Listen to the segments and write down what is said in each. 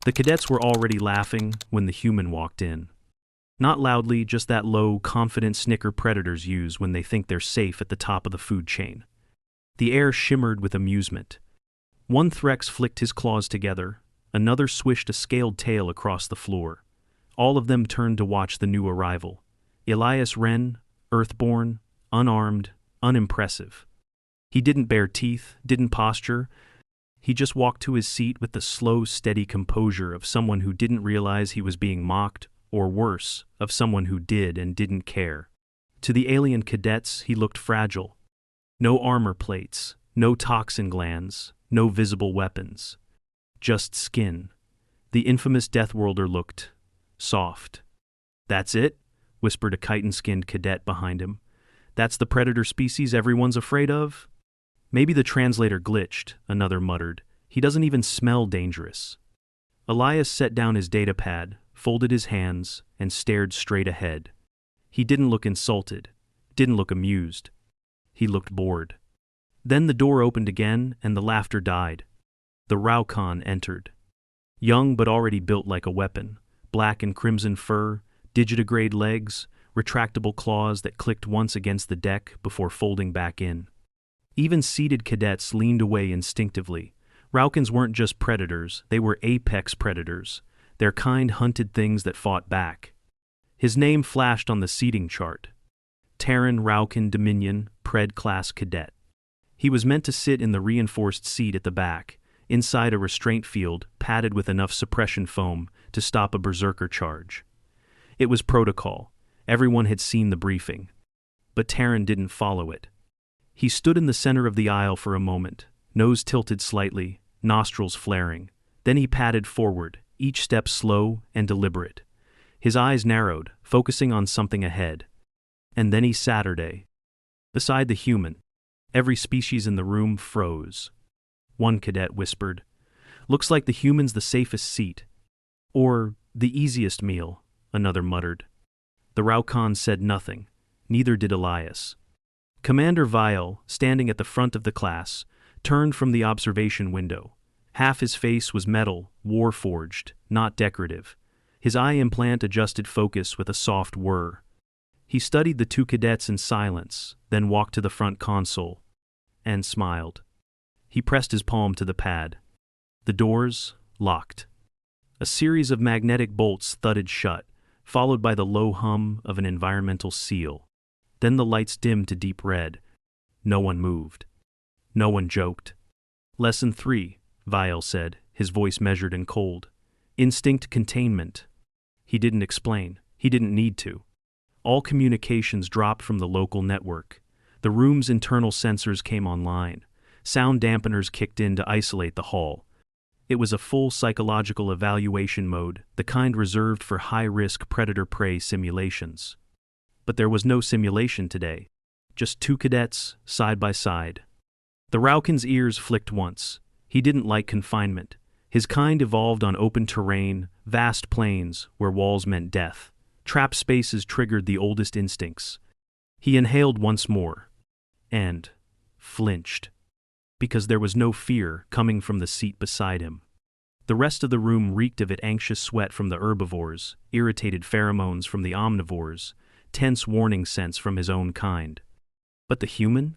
The cadets were already laughing when the human walked in. Not loudly, just that low, confident snicker predators use when they think they're safe at the top of the food chain. The air shimmered with amusement. One Threx flicked his claws together, another swished a scaled tail across the floor. All of them turned to watch the new arrival. Elias Renn, earthborn, unarmed, unimpressive. He didn't bare teeth, didn't posture. He just walked to his seat with the slow, steady composure of someone who didn't realize he was being mocked, or worse, of someone who did and didn't care. To the alien cadets, he looked fragile. No armor plates, no toxin glands, no visible weapons. Just skin. The infamous deathworlder looked soft. "That's it?" whispered a chitin-skinned cadet behind him. "That's the predator species everyone's afraid of?" "Maybe the translator glitched," another muttered. "He doesn't even smell dangerous." Elias set down his datapad, folded his hands, and stared straight ahead. He didn't look insulted, didn't look amused. He looked bored. Then the door opened again, and the laughter died. The Raukan entered. Young but already built like a weapon, black and crimson fur, digitigrade legs, retractable claws that clicked once against the deck before folding back in. Even seated cadets leaned away instinctively. Raukans weren't just predators, they were apex predators. Their kind hunted things that fought back. His name flashed on the seating chart. Terran Raukan Dominion, Pred Class Cadet. He was meant to sit in the reinforced seat at the back, inside a restraint field padded with enough suppression foam to stop a berserker charge. It was protocol. Everyone had seen the briefing. But Terran didn't follow it. He stood in the center of the aisle for a moment, nose tilted slightly, nostrils flaring. Then he padded forward, each step slow and deliberate. His eyes narrowed, focusing on something ahead. And then he Saturday. Beside the human, every species in the room froze. One cadet whispered, "Looks like the human's the safest seat." "Or the easiest meal," another muttered. The Raukan said nothing, neither did Elias. Commander Vial, standing at the front of the class, turned from the observation window. Half his face was metal, war-forged, not decorative. His eye implant adjusted focus with a soft whir. He studied the two cadets in silence, then walked to the front console, and smiled. He pressed his palm to the pad. The doors locked. A series of magnetic bolts thudded shut, followed by the low hum of an environmental seal. Then the lights dimmed to deep red. No one moved. No one joked. "Lesson 3, Vial said, his voice measured and cold. "Instinct containment." He didn't explain. He didn't need to. All communications dropped from the local network. The room's internal sensors came online. Sound dampeners kicked in to isolate the hall. It was a full psychological evaluation mode, the kind reserved for high-risk predator-prey simulations. But there was no simulation today. Just two cadets, side by side. The Raukan's ears flicked once. He didn't like confinement. His kind evolved on open terrain, vast plains where walls meant death. Trapped spaces triggered the oldest instincts. He inhaled once more. And flinched. Because there was no fear coming from the seat beside him. The rest of the room reeked of it: anxious sweat from the herbivores, irritated pheromones from the omnivores, tense warning scents from his own kind. But the human?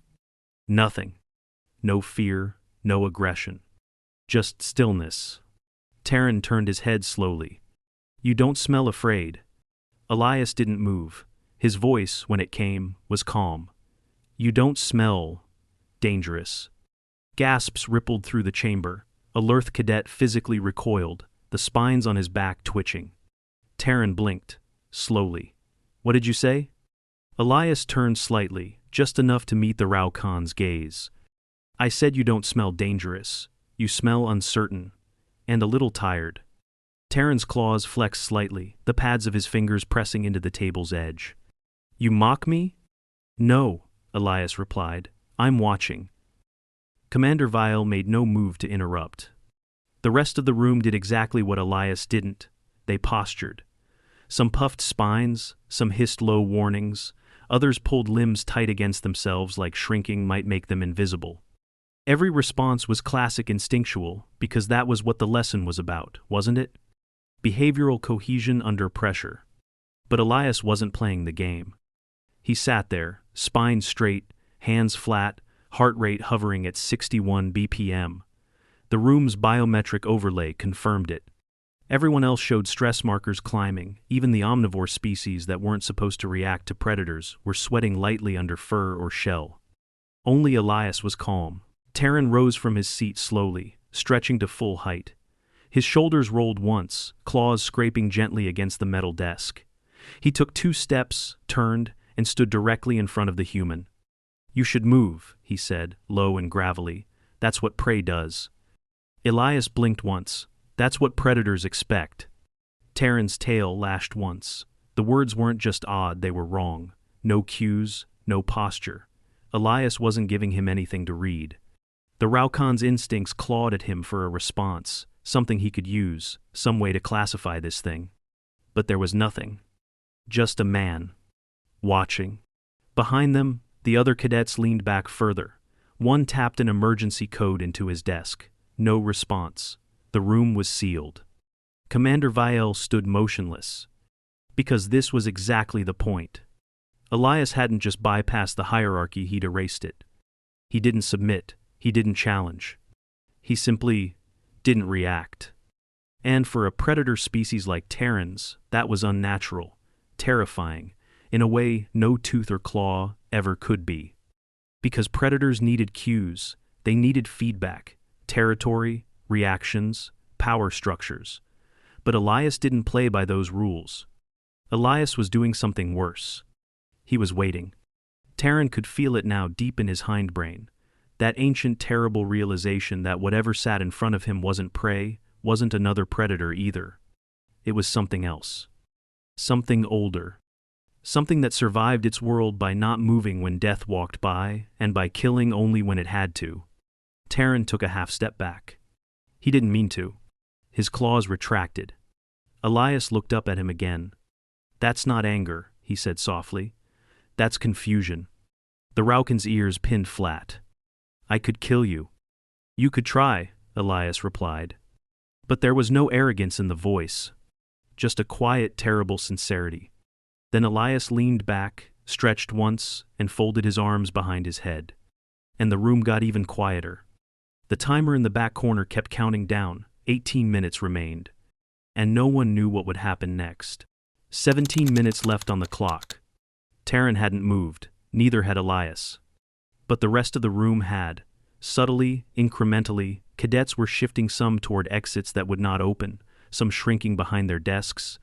Nothing. No fear, no aggression. Just stillness. Terran turned his head slowly. "You don't smell afraid." Elias didn't move. His voice, when it came, was calm. "You don't smell dangerous." Gasps rippled through the chamber. A Lurth cadet physically recoiled, the spines on his back twitching. Terran blinked, slowly. "What did you say?" Elias turned slightly, just enough to meet the Raukan's gaze. "I said you don't smell dangerous. You smell uncertain. And a little tired." Terran's claws flexed slightly, the pads of his fingers pressing into the table's edge. "You mock me?" "No," Elias replied. "I'm watching." Commander Vial made no move to interrupt. The rest of the room did exactly what Elias didn't. They postured. Some puffed spines, some hissed low warnings, others pulled limbs tight against themselves like shrinking might make them invisible. Every response was classic instinctual, because that was what the lesson was about, wasn't it? Behavioral cohesion under pressure. But Elias wasn't playing the game. He sat there, spine straight, hands flat, heart rate hovering at 61 BPM. The room's biometric overlay confirmed it. Everyone else showed stress markers climbing. Even the omnivore species that weren't supposed to react to predators were sweating lightly under fur or shell. Only Elias was calm. Terran rose from his seat slowly, stretching to full height. His shoulders rolled once, claws scraping gently against the metal desk. He took 2 steps, turned, and stood directly in front of the human. "You should move," he said, low and gravelly. "That's what prey does." Elias blinked once. "That's what predators expect." Terran's tail lashed once. The words weren't just odd, they were wrong. No cues, no posture. Elias wasn't giving him anything to read. The Raukan's instincts clawed at him for a response, something he could use, some way to classify this thing. But there was nothing. Just a man. Watching. Behind them, the other cadets leaned back further. One tapped an emergency code into his desk. No response. The room was sealed. Commander Viel stood motionless. Because this was exactly the point. Elias hadn't just bypassed the hierarchy, he'd erased it. He didn't submit. He didn't challenge. He simply didn't react. And for a predator species like Terrans, that was unnatural, terrifying, in a way no tooth or claw ever could be. Because predators needed cues, they needed feedback, territory, reactions, power structures. But Elias didn't play by those rules. Elias was doing something worse. He was waiting. Terran could feel it now deep in his hindbrain. That ancient terrible realization that whatever sat in front of him wasn't prey, wasn't another predator either. It was something else. Something older. Something that survived its world by not moving when death walked by, and by killing only when it had to. Terran took a half step back. He didn't mean to. His claws retracted. Elias looked up at him again. "That's not anger," he said softly. "That's confusion." The Raukan's ears pinned flat. "I could kill you." "You could try," Elias replied. But there was no arrogance in the voice. Just a quiet, terrible sincerity. Then Elias leaned back, stretched once, and folded his arms behind his head. And the room got even quieter. The timer in the back corner kept counting down. 18 minutes remained. And no one knew what would happen next. 17 minutes left on the clock. Terran hadn't moved, neither had Elias. But the rest of the room had. Subtly, incrementally, cadets were shifting, some toward exits that would not open, some shrinking behind their desks,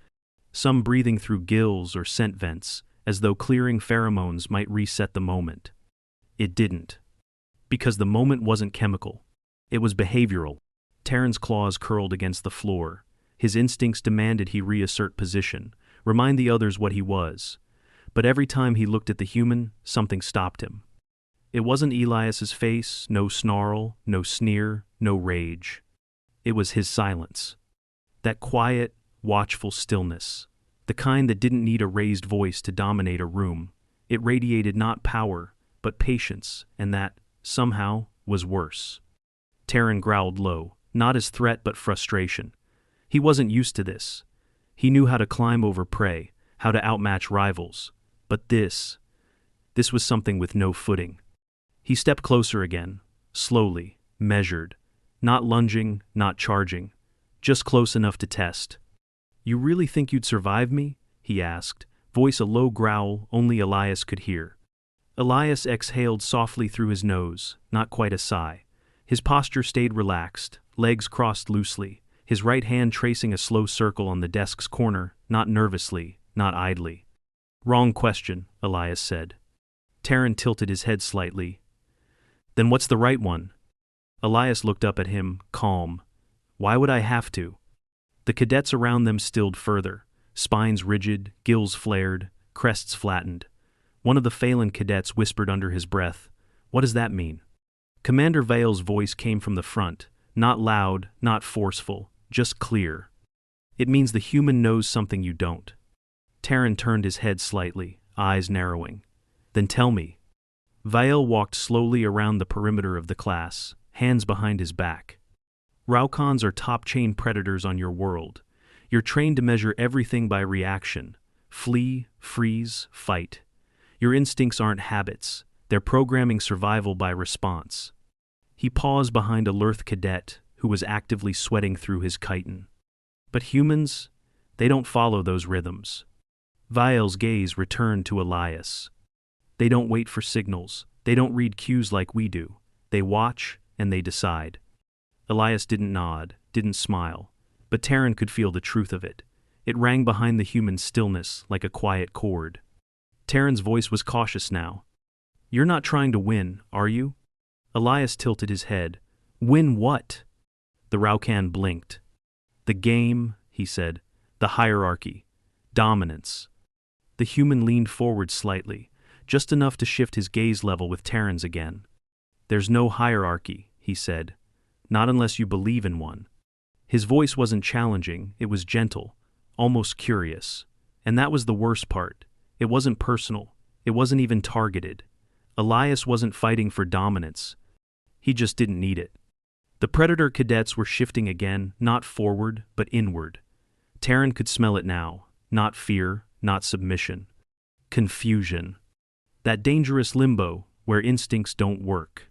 some breathing through gills or scent vents, as though clearing pheromones might reset the moment. It didn't. Because the moment wasn't chemical. It was behavioral. Terran's claws curled against the floor. His instincts demanded he reassert position, remind the others what he was. But every time he looked at the human, something stopped him. It wasn't Elias's face, no snarl, no sneer, no rage. It was his silence. That quiet, watchful stillness. The kind that didn't need a raised voice to dominate a room. It radiated not power, but patience, and that, somehow, was worse. Terran growled low, not as threat but frustration. He wasn't used to this. He knew how to climb over prey, how to outmatch rivals. But this was something with no footing. He stepped closer again, slowly, measured, not lunging, not charging, just close enough to test. "You really think you'd survive me?" he asked, voice a low growl only Elias could hear. Elias exhaled softly through his nose, not quite a sigh. His posture stayed relaxed, legs crossed loosely, his right hand tracing a slow circle on the desk's corner, not nervously, not idly. "Wrong question," Elias said. Terran tilted his head slightly. "Then what's the right one?" Elias looked up at him, calm. "Why would I have to?" The cadets around them stilled further, spines rigid, gills flared, crests flattened. One of the Phelan cadets whispered under his breath, "What does that mean?" Commander Vale's voice came from the front, not loud, not forceful, just clear. "It means the human knows something you don't." Terran turned his head slightly, eyes narrowing. "Then tell me." Vael walked slowly around the perimeter of the class, hands behind his back. Raukans are top-chain predators on your world. You're trained to measure everything by reaction. Flee, freeze, fight. Your instincts aren't habits. They're programming survival by response. He paused behind a Lurth cadet who was actively sweating through his chitin. But humans, they don't follow those rhythms. Vile's gaze returned to Elias. They don't wait for signals. They don't read cues like we do. They watch, and they decide. Elias didn't nod, didn't smile, but Terran could feel the truth of it. It rang behind the human stillness like a quiet chord. Terran's voice was cautious now. "You're not trying to win, are you?" Elias tilted his head. "Win what?" The Raukan blinked. "The game," he said. "The hierarchy. Dominance." The human leaned forward slightly, just enough to shift his gaze level with Terran's again. "There's no hierarchy," he said. "Not unless you believe in one." His voice wasn't challenging, it was gentle, almost curious. And that was the worst part. It wasn't personal. It wasn't even targeted. Elias wasn't fighting for dominance. He just didn't need it. The Predator cadets were shifting again, not forward, but inward. Terran could smell it now. Not fear, not submission. Confusion. That dangerous limbo where instincts don't work.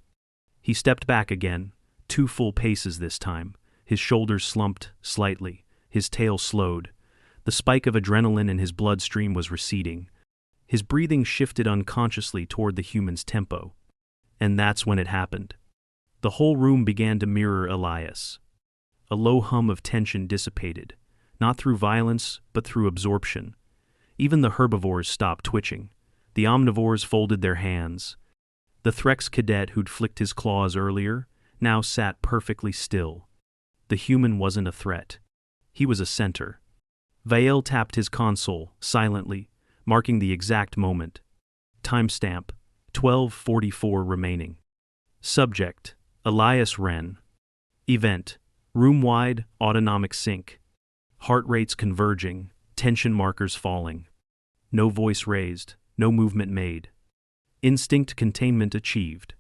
He stepped back again, 2 full paces this time. His shoulders slumped slightly, his tail slowed. The spike of adrenaline in his bloodstream was receding. His breathing shifted unconsciously toward the human's tempo. And that's when it happened. The whole room began to mirror Elias. A low hum of tension dissipated, not through violence, but through absorption. Even the herbivores stopped twitching. The omnivores folded their hands. The Threx cadet who'd flicked his claws earlier now sat perfectly still. The human wasn't a threat. He was a center. Vael tapped his console, silently, marking the exact moment. Timestamp, 12:44 remaining. Subject, Elias Renn. Event, room-wide autonomic sync. Heart rates converging, tension markers falling. No voice raised, no movement made. Instinct containment achieved.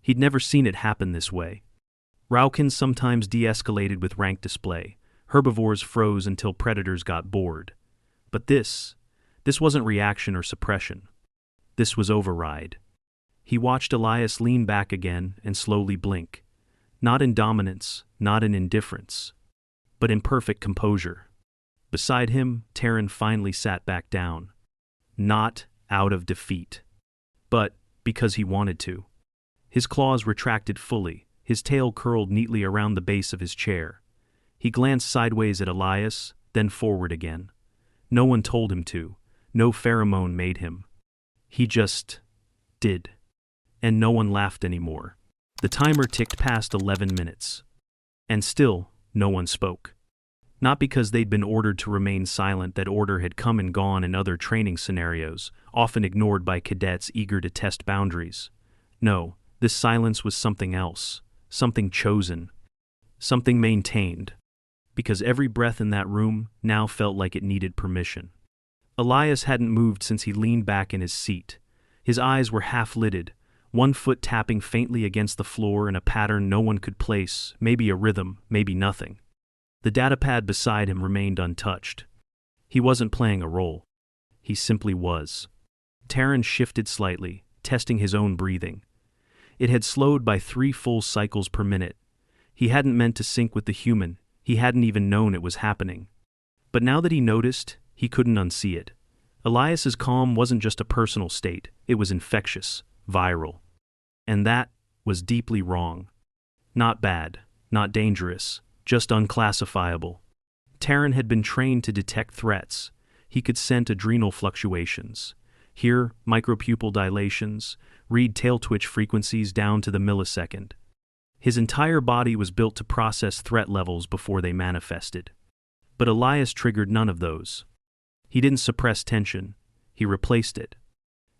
He'd never seen it happen this way. Raukan sometimes de-escalated with rank display. Herbivores froze until predators got bored. But this wasn't reaction or suppression. This was override. He watched Elias lean back again and slowly blink. Not in dominance, not in indifference, but in perfect composure. Beside him, Terran finally sat back down. Not out of defeat, but because he wanted to. His claws retracted fully, his tail curled neatly around the base of his chair. He glanced sideways at Elias, then forward again. No one told him to. No pheromone made him. He just did. And no one laughed anymore. The timer ticked past 11 minutes. And still, no one spoke. Not because they'd been ordered to remain silent. That order had come and gone in other training scenarios, often ignored by cadets eager to test boundaries. No, this silence was something else. Something chosen. Something maintained. Because every breath in that room now felt like it needed permission. Elias hadn't moved since he leaned back in his seat. His eyes were half-lidded, one foot tapping faintly against the floor in a pattern no one could place, maybe a rhythm, maybe nothing. The datapad beside him remained untouched. He wasn't playing a role. He simply was. Terran shifted slightly, testing his own breathing. It had slowed by 3 full cycles per minute. He hadn't meant to sync with the human. He hadn't even known it was happening. But now that he noticed, he couldn't unsee it. Elias's calm wasn't just a personal state. It was infectious, viral. And that was deeply wrong. Not bad, not dangerous, just unclassifiable. Terran had been trained to detect threats. He could scent adrenal fluctuations, hear micropupil dilations, read tail twitch frequencies down to the millisecond. His entire body was built to process threat levels before they manifested. But Elias triggered none of those. He didn't suppress tension, he replaced it.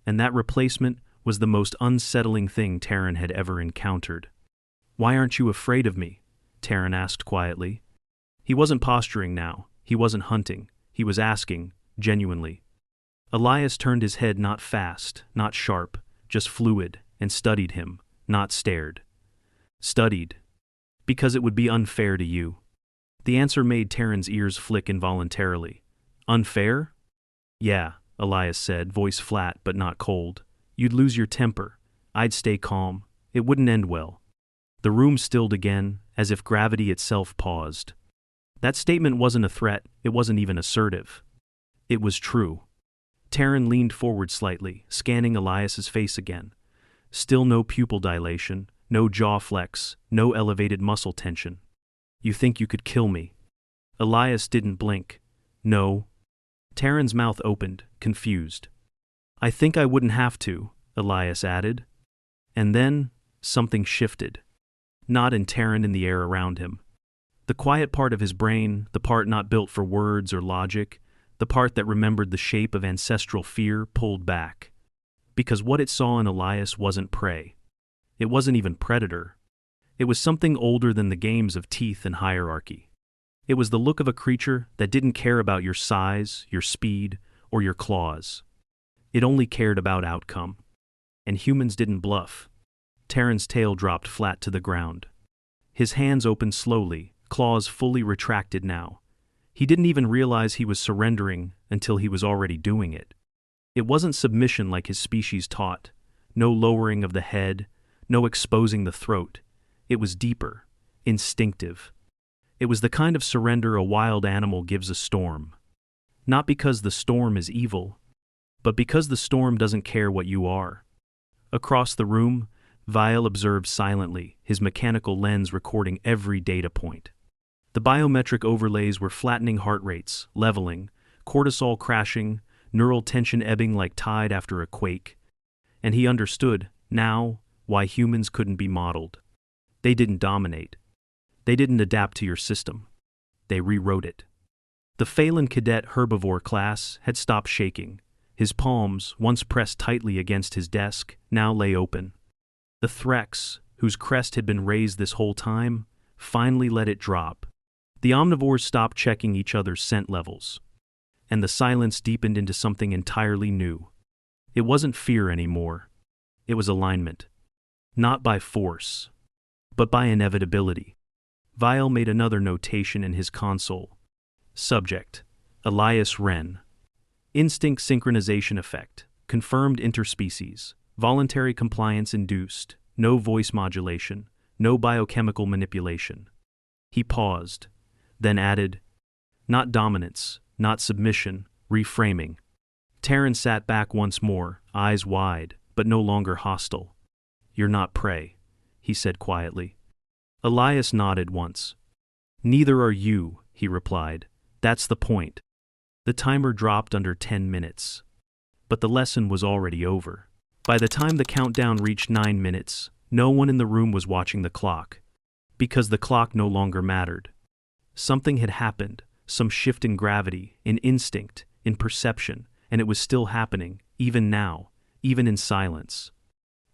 And that replacement was the most unsettling thing Terran had ever encountered. "Why aren't you afraid of me?" Terran asked quietly. He wasn't posturing now, he wasn't hunting, he was asking, genuinely. Elias turned his head not fast, not sharp, just fluid, and studied him, not stared. Studied. Because it would be unfair to you. The answer made Terran's ears flick involuntarily. Unfair? Yeah, Elias said, voice flat but not cold. You'd lose your temper. I'd stay calm. It wouldn't end well. The room stilled again, as if gravity itself paused. That statement wasn't a threat, it wasn't even assertive. It was true. Terran leaned forward slightly, scanning Elias's face again. Still no pupil dilation, no jaw flex, no elevated muscle tension. You think you could kill me? Elias didn't blink. No. Terran's mouth opened, confused. I think I wouldn't have to, Elias added. And then, something shifted. Not in Terran, in the air around him. The quiet part of his brain, the part not built for words or logic, the part that remembered the shape of ancestral fear, pulled back. Because what it saw in Elias wasn't prey. It wasn't even predator. It was something older than the games of teeth and hierarchy. It was the look of a creature that didn't care about your size, your speed, or your claws. It only cared about outcome. And humans didn't bluff. Terran's tail dropped flat to the ground. His hands opened slowly, claws fully retracted now. He didn't even realize he was surrendering until he was already doing it. It wasn't submission like his species taught. No lowering of the head, no exposing the throat. It was deeper, instinctive. It was the kind of surrender a wild animal gives a storm. Not because the storm is evil, but because the storm doesn't care what you are. Across the room, Vial observed silently, his mechanical lens recording every data point. The biometric overlays were flattening heart rates, leveling, cortisol crashing, neural tension ebbing like tide after a quake. And he understood, now, why humans couldn't be modeled. They didn't dominate. They didn't adapt to your system. They rewrote it. The Human Cadet Herbivore class had stopped shaking. His palms, once pressed tightly against his desk, now lay open. The Threx, whose crest had been raised this whole time, finally let it drop. The omnivores stopped checking each other's scent levels. And the silence deepened into something entirely new. It wasn't fear anymore. It was alignment. Not by force, but by inevitability. Vial made another notation in his console. Subject: Elias Renn. Instinct synchronization effect. Confirmed interspecies. Voluntary compliance induced. No voice modulation. No biochemical manipulation. He paused, then added, not dominance, not submission, reframing. Terran sat back once more, eyes wide, but no longer hostile. You're not prey, he said quietly. Elias nodded once. Neither are you, he replied. That's the point. The timer dropped under 10 minutes. But the lesson was already over. By the time the countdown reached 9 minutes, no one in the room was watching the clock. Because the clock no longer mattered. Something had happened, some shift in gravity, in instinct, in perception, and it was still happening, even now, even in silence.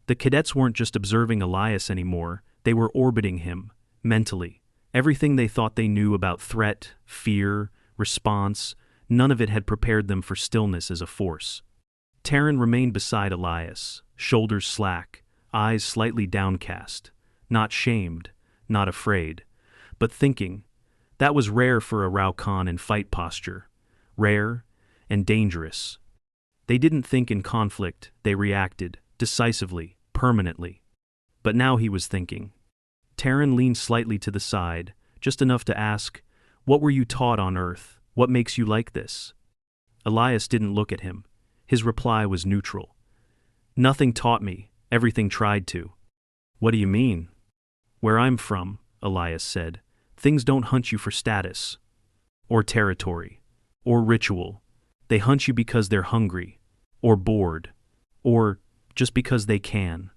The cadets weren't just observing Elias anymore, they were orbiting him, mentally. Everything they thought they knew about threat, fear, response, none of it had prepared them for stillness as a force. Terran remained beside Elias, shoulders slack, eyes slightly downcast, not shamed, not afraid, but thinking. That was rare for a Raukan in fight posture. Rare and dangerous. They didn't think in conflict, they reacted, decisively, permanently. But now he was thinking. Terran leaned slightly to the side, just enough to ask, what were you taught on Earth? What makes you like this? Elias didn't look at him. His reply was neutral. Nothing taught me, everything tried to. What do you mean? Where I'm from, Elias said, things don't hunt you for status, or territory, or ritual. They hunt you because they're hungry, or bored, or just because they can.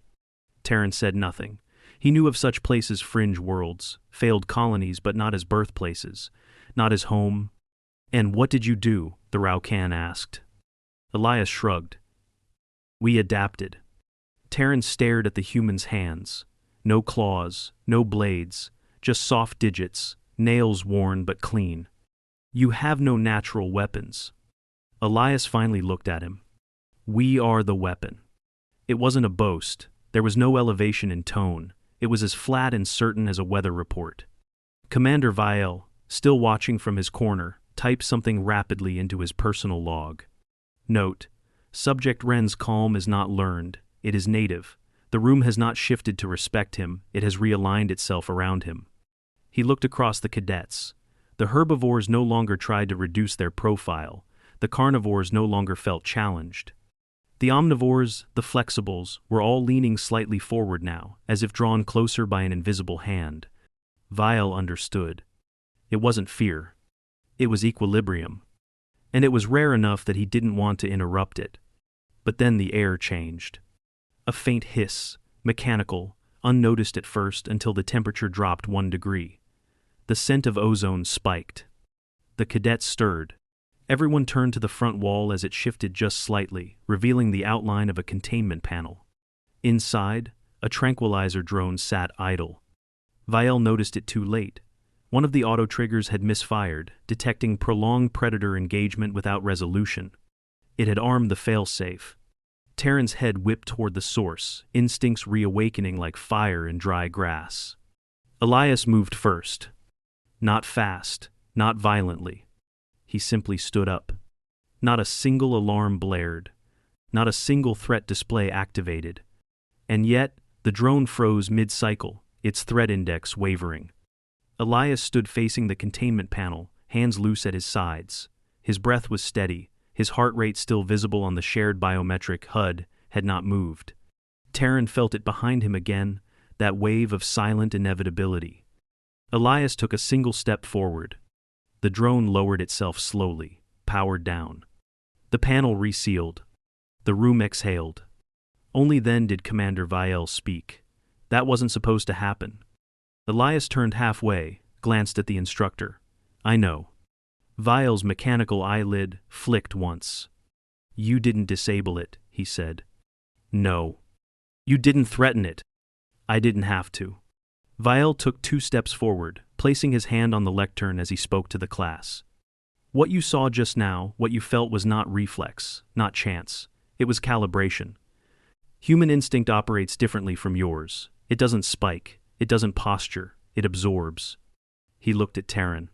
Terran said nothing. He knew of such places, fringe worlds, failed colonies, but not as birthplaces, not as home. And what did you do? The Raukan asked. Elias shrugged. We adapted. Terran stared at the human's hands. No claws, no blades, just soft digits, nails worn but clean. You have no natural weapons. Elias finally looked at him. We are the weapon. It wasn't a boast. There was no elevation in tone. It was as flat and certain as a weather report. Commander Vial, still watching from his corner, typed something rapidly into his personal log. Note: Subject Renn's calm is not learned, it is native. The room has not shifted to respect him, it has realigned itself around him. He looked across the cadets. The herbivores no longer tried to reduce their profile. The carnivores no longer felt challenged. The omnivores, the flexibles, were all leaning slightly forward now, as if drawn closer by an invisible hand. Vial understood. It wasn't fear. It was equilibrium. And it was rare enough that he didn't want to interrupt it. But then the air changed. A faint hiss, mechanical, unnoticed at first until the temperature dropped 1 degree. The scent of ozone spiked. The cadets stirred. Everyone turned to the front wall as it shifted just slightly, revealing the outline of a containment panel. Inside, a tranquilizer drone sat idle. Vial noticed it too late. One of the auto triggers had misfired, detecting prolonged predator engagement without resolution. It had armed the failsafe. Terran's head whipped toward the source, instincts reawakening like fire in dry grass. Elias moved first. Not fast, not violently. He simply stood up. Not a single alarm blared. Not a single threat display activated. And yet, the drone froze mid-cycle, its threat index wavering. Elias stood facing the containment panel, hands loose at his sides. His breath was steady, his heart rate still visible on the shared biometric HUD, had not moved. Terran felt it behind him again, that wave of silent inevitability. Elias took a single step forward. The drone lowered itself slowly, powered down. The panel resealed. The room exhaled. Only then did Commander Vial speak. That wasn't supposed to happen. Elias turned halfway, glanced at the instructor. I know. Vial's mechanical eyelid flicked once. You didn't disable it, he said. No. You didn't threaten it. I didn't have to. Vial took 2 steps forward, placing his hand on the lectern as he spoke to the class. What you saw just now, what you felt was not reflex, not chance. It was calibration. Human instinct operates differently from yours. It doesn't spike. It doesn't posture. It absorbs. He looked at Terran.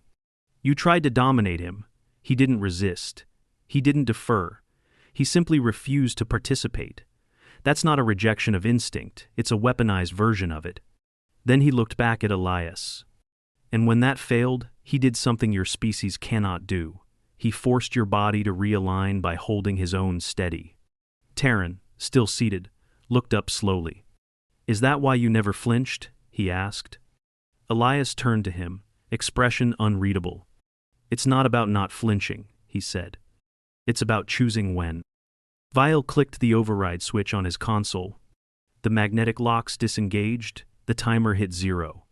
You tried to dominate him. He didn't resist. He didn't defer. He simply refused to participate. That's not a rejection of instinct. It's a weaponized version of it. Then he looked back at Elias. And when that failed, he did something your species cannot do. He forced your body to realign by holding his own steady. Terran, still seated, looked up slowly. Is that why you never flinched? He asked. Elias turned to him, expression unreadable. It's not about not flinching, he said. It's about choosing when. Vial clicked the override switch on his console. The magnetic locks disengaged, the timer hit 0.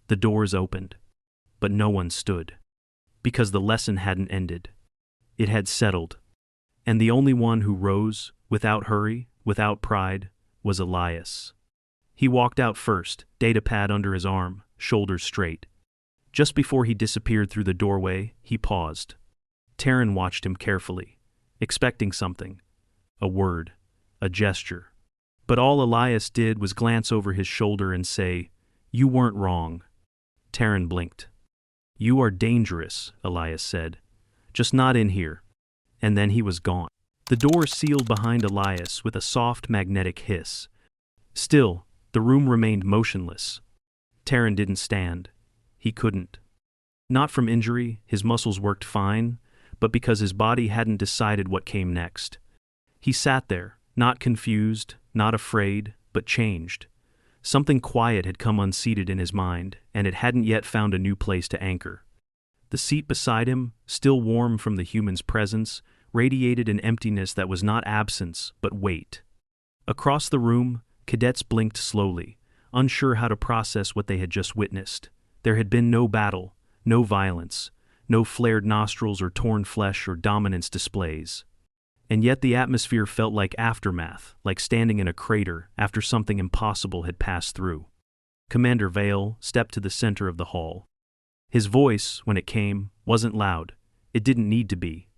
The doors opened. But no one stood. Because the lesson hadn't ended. It had settled. And the only one who rose, without hurry, without pride, was Elias. He walked out first, datapad under his arm, shoulders straight. Just before he disappeared through the doorway, he paused. Terran watched him carefully, expecting something. A word, a gesture. But all Elias did was glance over his shoulder and say, You weren't wrong. Terran blinked. You are dangerous, Elias said. Just not in here. And then he was gone. The door sealed behind Elias with a soft magnetic hiss. Still, the room remained motionless. Terran didn't stand. He couldn't. Not from injury, his muscles worked fine, but because his body hadn't decided what came next. He sat there, not confused, not afraid, but changed. Something quiet had come unseated in his mind, and it hadn't yet found a new place to anchor. The seat beside him, still warm from the human's presence, radiated an emptiness that was not absence, but weight. Across the room, cadets blinked slowly, unsure how to process what they had just witnessed. There had been no battle, no violence, no flared nostrils or torn flesh or dominance displays. And yet the atmosphere felt like aftermath, like standing in a crater after something impossible had passed through. Commander Vale stepped to the center of the hall. His voice, when it came, wasn't loud. It didn't need to be.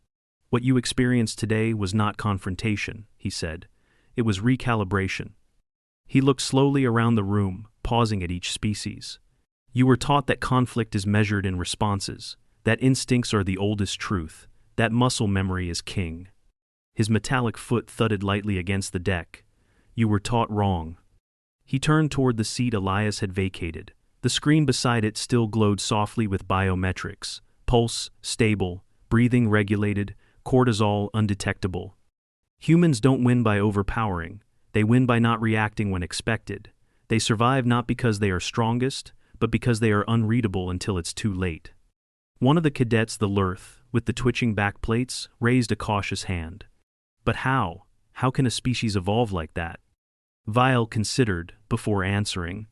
What you experienced today was not confrontation, he said. It was recalibration. He looked slowly around the room, pausing at each species. You were taught that conflict is measured in responses, that instincts are the oldest truth, that muscle memory is king. His metallic foot thudded lightly against the deck. You were taught wrong. He turned toward the seat Elias had vacated. The screen beside it still glowed softly with biometrics: pulse, stable; breathing regulated; cortisol undetectable. Humans don't win by overpowering. They win by not reacting when expected. They survive not because they are strongest, but because they are unreadable until it's too late. One of the cadets, the Lurth, with the twitching backplates, raised a cautious hand. But how? How can a species evolve like that? Vial considered, before answering.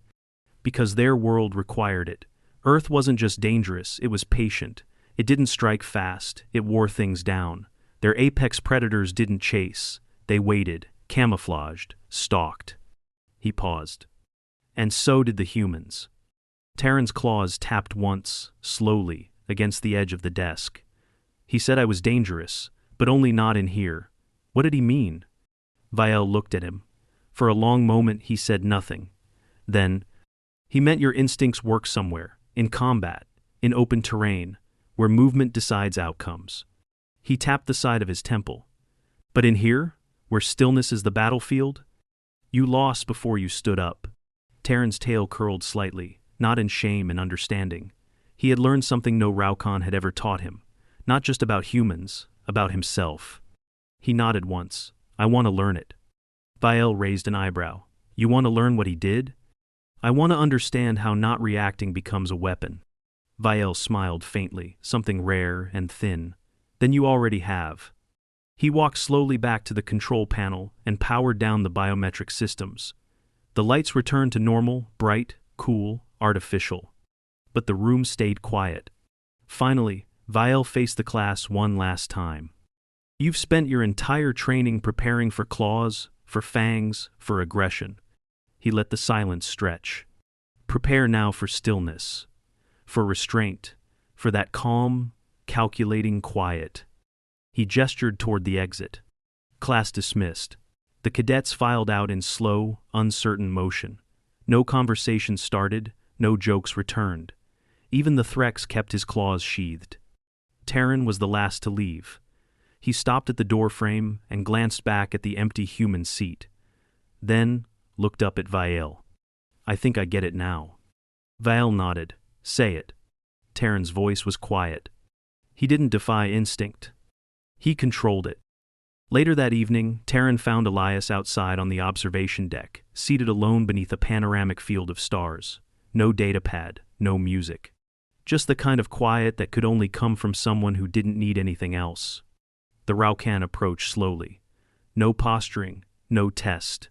Because their world required it. Earth wasn't just dangerous, it was patient. It didn't strike fast, it wore things down. Their apex predators didn't chase. They waited, camouflaged, stalked. He paused. And so did the humans. Terran's claws tapped once, slowly, against the edge of the desk. He said I was dangerous, but only not in here. What did he mean? Vial looked at him. For a long moment he said nothing. Then, he meant your instincts work somewhere, in combat, in open terrain, where movement decides outcomes. He tapped the side of his temple. But in here, where stillness is the battlefield, you lost before you stood up. Terran's tail curled slightly, not in shame and understanding. He had learned something no Raukan had ever taught him, not just about humans, about himself. He nodded once. I want to learn it. Vial raised an eyebrow. You want to learn what he did? I want to understand how not reacting becomes a weapon. Vial smiled faintly, something rare and thin. Then you already have. He walked slowly back to the control panel and powered down the biometric systems. The lights returned to normal, bright, cool, artificial. But the room stayed quiet. Finally, Vial faced the class one last time. You've spent your entire training preparing for claws, for fangs, for aggression. He let the silence stretch. Prepare now for stillness, for restraint, for that calm, calculating quiet. He gestured toward the exit. Class dismissed. The cadets filed out in slow, uncertain motion. No conversation started, no jokes returned. Even the Threx kept his claws sheathed. Terran was the last to leave. He stopped at the doorframe and glanced back at the empty human seat. Then, looked up at Vial. I think I get it now. Vial nodded. Say it. Terran's voice was quiet. He didn't defy instinct. He controlled it. Later that evening, Terran found Elias outside on the observation deck, seated alone beneath a panoramic field of stars. No datapad, no music. Just the kind of quiet that could only come from someone who didn't need anything else. The Raukan approached slowly. No posturing, no test.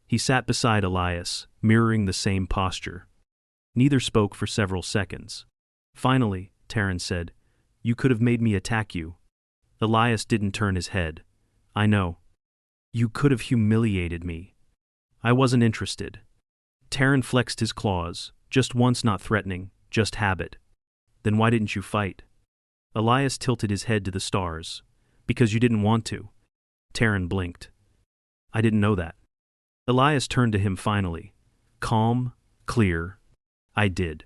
He sat beside Elias, mirroring the same posture. Neither spoke for several seconds. Finally, Terran said, You could have made me attack you. Elias didn't turn his head. I know. You could have humiliated me. I wasn't interested. Terran flexed his claws, just once, not threatening, just habit. Then why didn't you fight? Elias tilted his head to the stars. Because you didn't want to. Terran blinked. I didn't know that. Elias turned to him finally. Calm, clear. I did.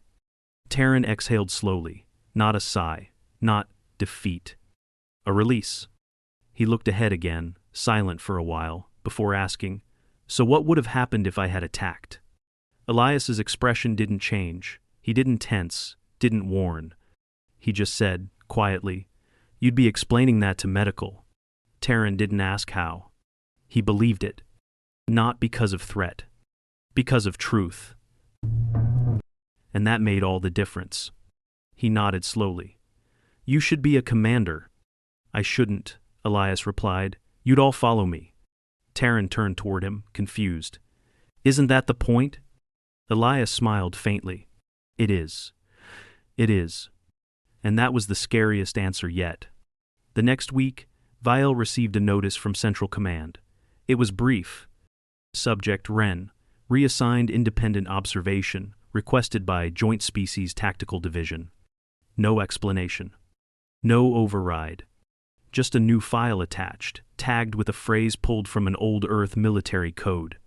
Terran exhaled slowly. Not a sigh. Not defeat. A release. He looked ahead again, silent for a while, before asking, So what would have happened if I had attacked? Elias's expression didn't change. He didn't tense, didn't warn. He just said, quietly, You'd be explaining that to medical. Terran didn't ask how. He believed it. Not because of threat. Because of truth. And that made all the difference. He nodded slowly. You should be a commander. I shouldn't, Elias replied. You'd all follow me. Terran turned toward him, confused. Isn't that the point? Elias smiled faintly. It is. It is. And that was the scariest answer yet. The next week, Vial received a notice from Central Command. It was brief. Subject Renn, reassigned independent observation, requested by Joint Species Tactical Division. No explanation. No override. Just a new file attached, tagged with a phrase pulled from an old Earth military code.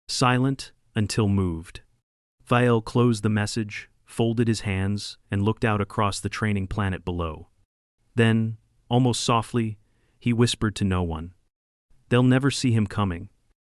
Silent until moved. Vael closed the message, folded his hands, and looked out across the training planet below. Then, almost softly, he whispered to no one. They'll never see him coming.